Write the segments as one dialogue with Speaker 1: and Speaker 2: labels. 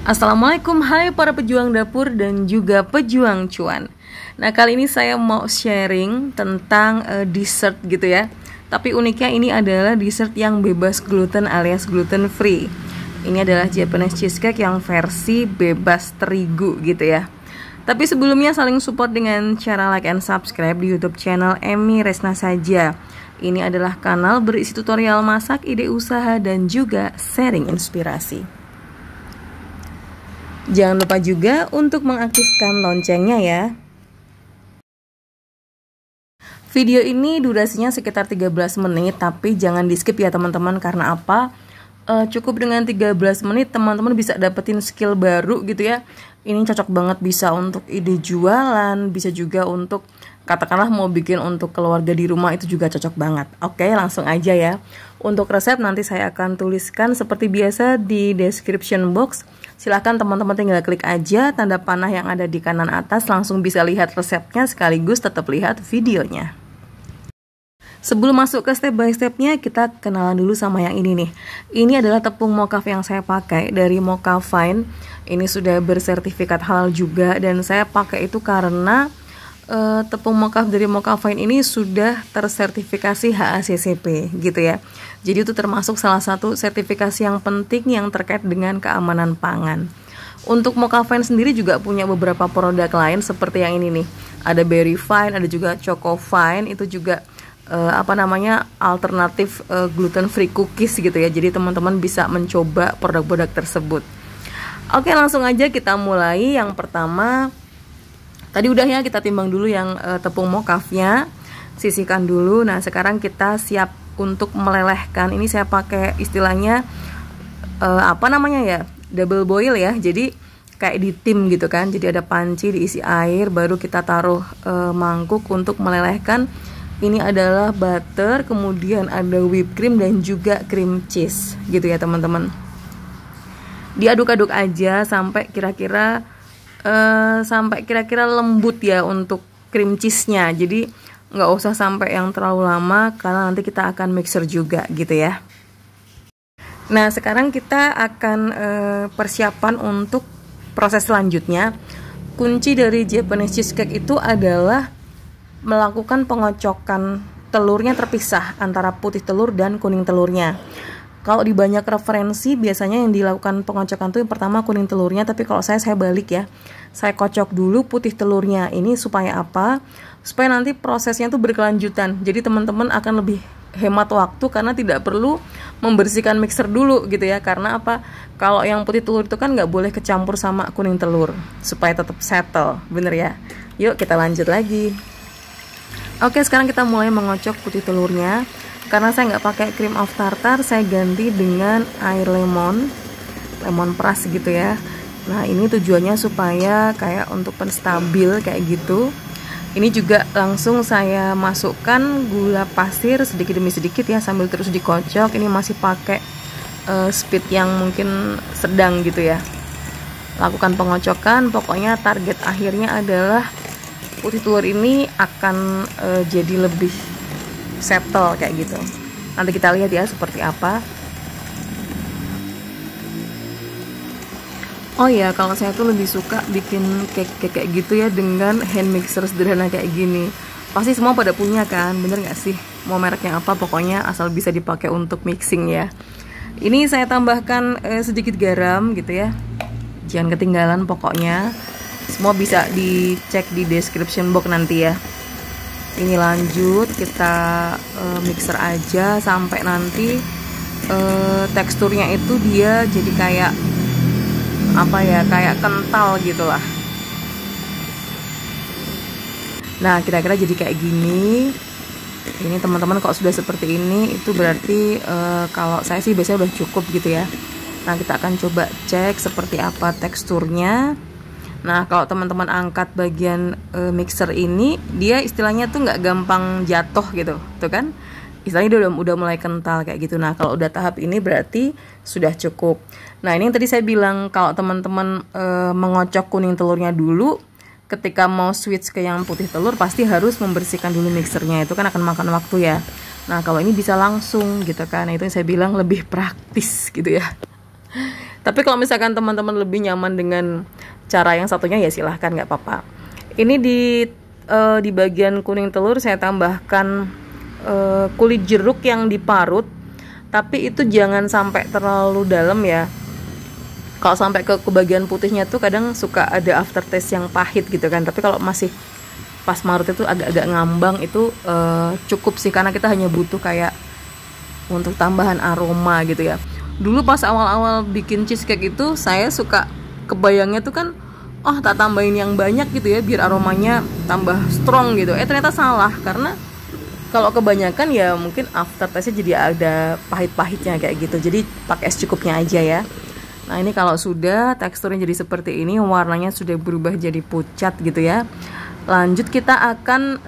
Speaker 1: Assalamualaikum, hai para pejuang dapur dan juga pejuang cuan. Nah, kali ini saya mau sharing tentang dessert gitu ya. Tapi uniknya ini adalah dessert yang bebas gluten alias gluten free. Ini adalah Japanese cheesecake yang versi bebas terigu gitu ya. Tapi sebelumnya saling support dengan cara like and subscribe di YouTube channel Emi Resna saja. Ini adalah kanal berisi tutorial masak, ide usaha, dan juga sharing inspirasi. Jangan lupa juga untuk mengaktifkan loncengnya ya. Video ini durasinya sekitar 13 menit, tapi jangan di skip ya teman-teman. Karena apa? Cukup dengan 13 menit teman-teman bisa dapetin skill baru gitu ya. Ini cocok banget, bisa untuk ide jualan, bisa juga untuk katakanlah mau bikin untuk keluarga di rumah, itu juga cocok banget. Oke, langsung aja ya. Untuk resep nanti saya akan tuliskan seperti biasa di description box. Silahkan teman-teman tinggal klik aja tanda panah yang ada di kanan atas, langsung bisa lihat resepnya sekaligus tetap lihat videonya. Sebelum masuk ke step by stepnya, kita kenalan dulu sama yang ini nih. Ini adalah tepung mocaf yang saya pakai dari Mocha Fine. Ini sudah bersertifikat halal juga, dan saya pakai itu karena tepung mocaf dari Mocha Fine ini sudah tersertifikasi HACCP gitu ya. Jadi itu termasuk salah satu sertifikasi yang penting yang terkait dengan keamanan pangan. Untuk Mocha Fine sendiri juga punya beberapa produk lain seperti yang ini nih. Ada Berry Fine, ada juga Choco Fine, itu juga alternatif gluten free cookies gitu ya. Jadi teman-teman bisa mencoba produk-produk tersebut. Oke, langsung aja kita mulai. Yang pertama, tadi udah ya, kita timbang dulu yang tepung mocafnya, sisihkan dulu. Nah, sekarang kita siap untuk melelehkan. Ini saya pakai istilahnya double boil ya. Jadi kayak di tim gitu kan. Jadi ada panci diisi air, baru kita taruh mangkuk untuk melelehkan. Ini adalah butter, kemudian ada whipped cream dan juga cream cheese gitu ya teman-teman. Diaduk-aduk aja sampai kira-kira lembut ya untuk cream cheese-nya. Jadi nggak usah sampai yang terlalu lama karena nanti kita akan mixer juga gitu ya. Nah, sekarang kita akan persiapan untuk proses selanjutnya. Kunci dari Japanese cheesecake itu adalah melakukan pengocokan telurnya terpisah antara putih telur dan kuning telurnya. Kalau di banyak referensi biasanya yang dilakukan pengocokan itu yang pertama kuning telurnya, tapi kalau saya balik ya. Saya kocok dulu putih telurnya. Ini supaya apa? Supaya nanti prosesnya itu berkelanjutan. Jadi teman-teman akan lebih hemat waktu karena tidak perlu membersihkan mixer dulu gitu ya. Karena apa? Kalau yang putih telur itu kan nggak boleh kecampur sama kuning telur supaya tetap settle, bener ya. Yuk kita lanjut lagi. Oke, sekarang kita mulai mengocok putih telurnya. Karena saya nggak pakai cream of tartar, saya ganti dengan air lemon peras gitu ya. Nah, ini tujuannya supaya kayak untuk penstabil kayak gitu. Ini juga langsung saya masukkan gula pasir sedikit demi sedikit ya, sambil terus dikocok. Ini masih pakai speed yang mungkin sedang gitu ya. Lakukan pengocokan, pokoknya target akhirnya adalah putih telur ini akan jadi lebih settle kayak gitu. Nanti kita lihat ya seperti apa. Oh ya, kalau saya tuh lebih suka bikin cake kayak gitu ya dengan hand mixer sederhana kayak gini. Pasti semua pada punya kan, bener nggak sih? Mau mereknya apa, pokoknya asal bisa dipakai untuk mixing ya. Ini saya tambahkan sedikit garam gitu ya. Jangan ketinggalan pokoknya. Semua bisa dicek di description box nanti ya. Ini lanjut kita mixer aja sampai nanti teksturnya itu dia jadi kayak kayak kental gitulah. Nah, kira-kira jadi kayak gini. Ini teman-teman kalau sudah seperti ini itu berarti kalau saya sih biasanya udah cukup gitu ya. Nah, kita akan coba cek seperti apa teksturnya. Nah, kalau teman-teman angkat bagian mixer ini, dia istilahnya tuh nggak gampang jatuh gitu, tuh kan? Istilahnya dia udah mulai kental kayak gitu. Nah, kalau udah tahap ini berarti sudah cukup. Nah, ini yang tadi saya bilang kalau teman-teman mengocok kuning telurnya dulu, ketika mau switch ke yang putih telur pasti harus membersihkan dulu mixernya. Itu kan akan makan waktu ya. Nah, kalau ini bisa langsung gitu kan. Nah, itu yang saya bilang lebih praktis gitu ya. Tapi kalau misalkan teman-teman lebih nyaman dengan cara yang satunya ya silahkan, nggak apa-apa. Ini di bagian kuning telur saya tambahkan kulit jeruk yang diparut, tapi itu jangan sampai terlalu dalam ya. Kalau sampai ke bagian putihnya tuh kadang suka ada aftertaste yang pahit gitu kan. Tapi kalau masih pas marut itu agak-agak ngambang, itu cukup sih, karena kita hanya butuh kayak untuk tambahan aroma gitu ya. Dulu pas awal-awal bikin cheesecake itu saya suka kebayangnya tuh kan, oh tak tambahin yang banyak gitu ya biar aromanya tambah strong gitu. Ternyata salah, karena kalau kebanyakan ya mungkin aftertaste-nya jadi ada pahit-pahitnya kayak gitu. Jadi pakai secukupnya aja ya. Nah ini kalau sudah teksturnya jadi seperti ini, warnanya sudah berubah jadi pucat gitu ya. Lanjut kita akan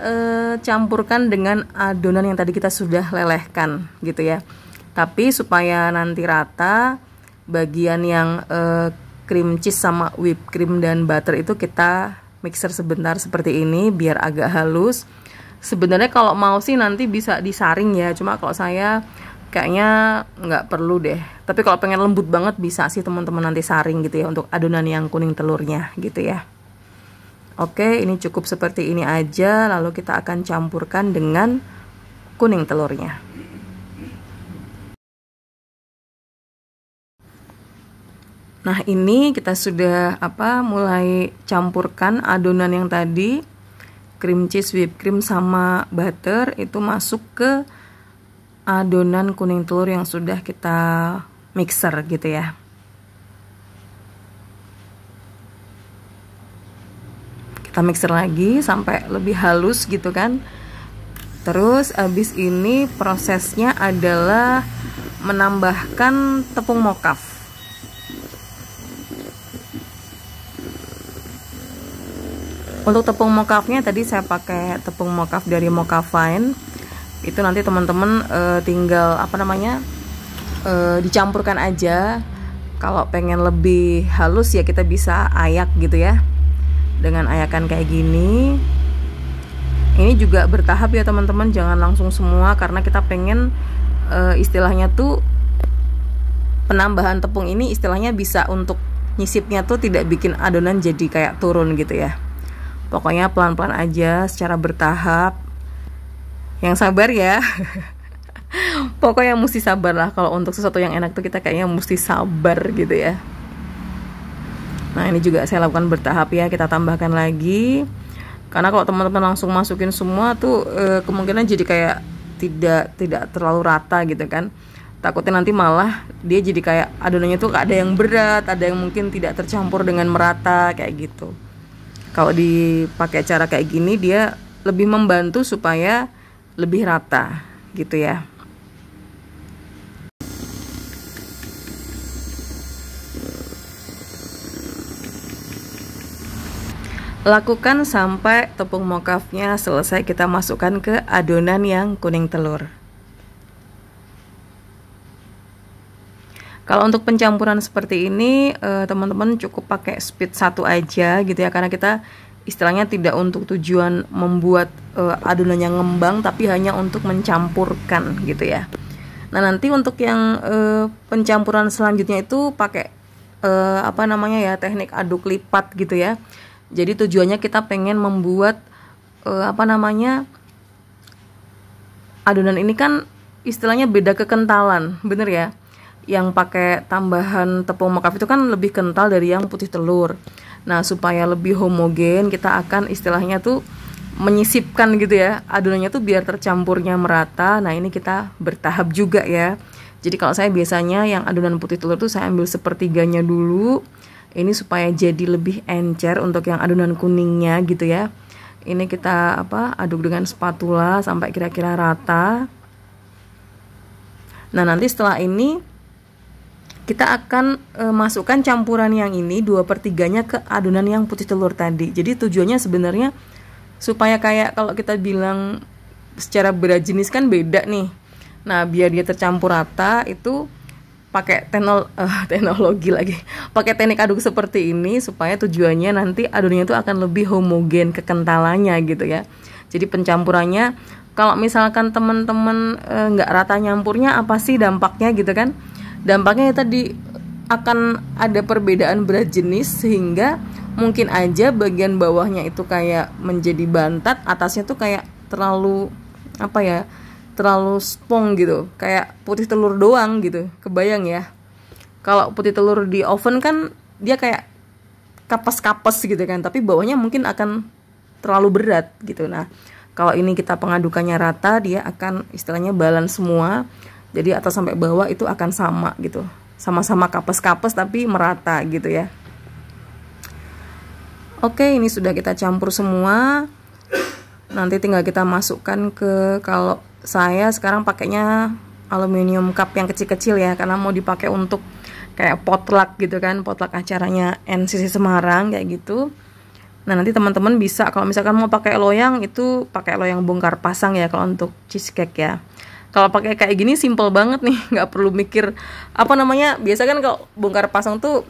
Speaker 1: campurkan dengan adonan yang tadi kita sudah lelehkan gitu ya. Tapi supaya nanti rata, bagian yang cream cheese sama whipped cream dan butter itu kita mixer sebentar seperti ini biar agak halus. Sebenarnya kalau mau sih nanti bisa disaring ya, cuma kalau saya kayaknya nggak perlu deh. Tapi kalau pengen lembut banget bisa sih teman-teman nanti saring gitu ya untuk adonan yang kuning telurnya gitu ya. Oke, ini cukup seperti ini aja, lalu kita akan campurkan dengan kuning telurnya. Nah ini kita sudah mulai campurkan adonan yang tadi, cream cheese, whipped cream sama butter itu masuk ke adonan kuning telur yang sudah kita mixer gitu ya. Kita mixer lagi sampai lebih halus gitu kan. Terus abis ini prosesnya adalah menambahkan tepung mocaf. Untuk tepung mocafnya tadi saya pakai tepung mocaf dari Mocafine. Itu nanti teman-teman tinggal dicampurkan aja. Kalau pengen lebih halus ya kita bisa ayak gitu ya, dengan ayakan kayak gini. Ini juga bertahap ya teman-teman, jangan langsung semua, karena kita pengen istilahnya tuh penambahan tepung ini istilahnya bisa untuk nyisipnya tuh tidak bikin adonan jadi kayak turun gitu ya. Pokoknya pelan-pelan aja secara bertahap. Yang sabar ya. Pokoknya mesti sabar lah, kalau untuk sesuatu yang enak tuh kita kayaknya mesti sabar gitu ya. Nah ini juga saya lakukan bertahap ya, kita tambahkan lagi. Karena kalau teman-teman langsung masukin semua tuh kemungkinan jadi kayak tidak terlalu rata gitu kan. Takutnya nanti malah dia jadi kayak adonannya tuh ada yang berat, ada yang mungkin tidak tercampur dengan merata kayak gitu. Kalau dipakai cara kayak gini dia lebih membantu supaya lebih rata gitu ya. Lakukan sampai tepung mocafnya selesai kita masukkan ke adonan yang kuning telur. Kalau untuk pencampuran seperti ini teman-teman cukup pakai speed 1 aja gitu ya, karena kita istilahnya tidak untuk tujuan membuat adonan yang ngembang, tapi hanya untuk mencampurkan gitu ya. Nah nanti untuk yang pencampuran selanjutnya itu pakai teknik aduk lipat gitu ya. Jadi tujuannya kita pengen membuat adonan ini kan istilahnya beda kekentalan, bener ya. Yang pakai tambahan tepung mocaf itu kan lebih kental dari yang putih telur. Nah supaya lebih homogen kita akan istilahnya tuh menyisipkan gitu ya adonannya tuh biar tercampurnya merata. Nah ini kita bertahap juga ya. Jadi kalau saya biasanya yang adonan putih telur tuh saya ambil sepertiganya dulu. Ini supaya jadi lebih encer untuk yang adonan kuningnya gitu ya. Ini kita aduk dengan spatula sampai kira-kira rata. Nah nanti setelah ini kita akan masukkan campuran yang ini 2/3-nya ke adonan yang putih telur tadi. Jadi tujuannya sebenarnya supaya kayak kalau kita bilang secara berat jenis kan beda nih. Nah biar dia tercampur rata itu pakai teknologi lagi. Pakai teknik aduk seperti ini supaya tujuannya nanti adonannya itu akan lebih homogen kekentalannya gitu ya. Jadi pencampurannya kalau misalkan teman-teman nggak rata nyampurnya apa sih dampaknya gitu kan? Dampaknya ya tadi akan ada perbedaan berat jenis, sehingga mungkin aja bagian bawahnya itu kayak menjadi bantat, atasnya tuh kayak terlalu terlalu spong gitu, kayak putih telur doang gitu. Kebayang ya, kalau putih telur di oven kan dia kayak kapas-kapas gitu kan, tapi bawahnya mungkin akan terlalu berat gitu. Nah, kalau ini kita pengadukannya rata, dia akan istilahnya balance semua, jadi atas sampai bawah itu akan sama gitu, sama-sama kapes-kapes tapi merata gitu ya. Oke, ini sudah kita campur semua. Nanti tinggal kita masukkan ke, kalau saya sekarang pakainya aluminium cup yang kecil-kecil ya, karena mau dipakai untuk kayak potluck gitu kan, potluck acaranya NCC Semarang kayak gitu. Nah, nanti teman-teman bisa kalau misalkan mau pakai loyang, itu pakai loyang bongkar pasang ya kalau untuk cheesecake ya. Kalau pakai kayak gini simple banget nih, nggak perlu mikir biasa kan kalau bongkar pasang tuh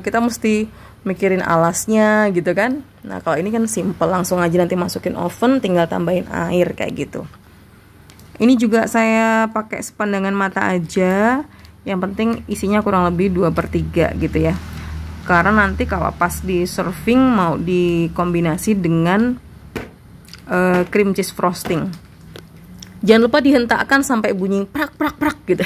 Speaker 1: kita mesti mikirin alasnya gitu kan. Nah, kalau ini kan simple, langsung aja nanti masukin oven, tinggal tambahin air kayak gitu. Ini juga saya pakai sepandangan mata aja, yang penting isinya kurang lebih 2/3 gitu ya, karena nanti kalau pas di serving mau dikombinasi dengan cream cheese frosting. Jangan lupa dihentakkan sampai bunyi prak prak prak gitu.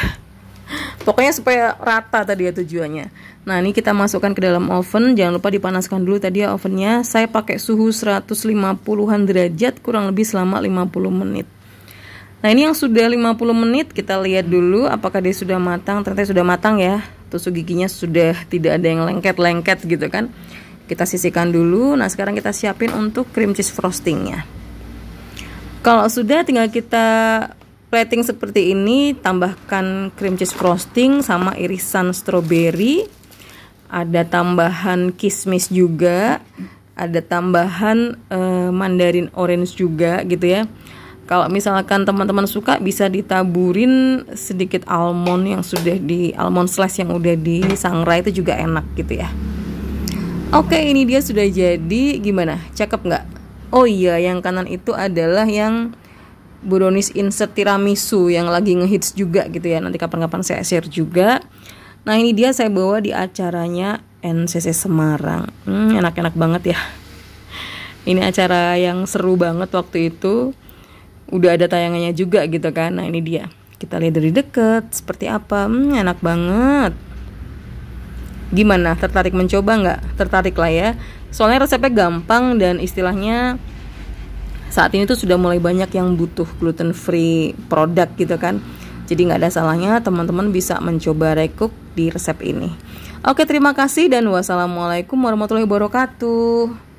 Speaker 1: Pokoknya supaya rata tadi ya tujuannya. Nah, ini kita masukkan ke dalam oven. Jangan lupa dipanaskan dulu tadi ya ovennya. Saya pakai suhu 150-an derajat kurang lebih selama 50 menit. Nah, ini yang sudah 50 menit, kita lihat dulu apakah dia sudah matang. Ternyata sudah matang ya. Tusuk giginya sudah tidak ada yang lengket-lengket gitu kan. Kita sisihkan dulu. Nah, sekarang kita siapin untuk cream cheese frostingnya. Kalau sudah, tinggal kita plating seperti ini, tambahkan cream cheese frosting sama irisan stroberi, ada tambahan kismis juga, ada tambahan mandarin orange juga gitu ya. Kalau misalkan teman-teman suka, bisa ditaburin sedikit almond yang sudah di almond slice yang udah disangrai, itu juga enak gitu ya. Oke, ini dia sudah jadi. Gimana? Cakep nggak? Oh iya, yang kanan itu adalah yang brownies insert tiramisu yang lagi ngehits juga gitu ya. Nanti kapan-kapan saya share juga. Nah, ini dia saya bawa di acaranya NCC Semarang. Enak-enak banget ya. Ini acara yang seru banget waktu itu. Udah ada tayangannya juga gitu kan. Nah, ini dia. Kita lihat dari deket seperti apa. Enak banget. Gimana? Tertarik mencoba nggak? Tertarik lah ya. Soalnya resepnya gampang dan istilahnya saat ini tuh sudah mulai banyak yang butuh gluten free produk gitu kan. Jadi nggak ada salahnya teman-teman bisa mencoba recook di resep ini. Oke, terima kasih dan wassalamualaikum warahmatullahi wabarakatuh.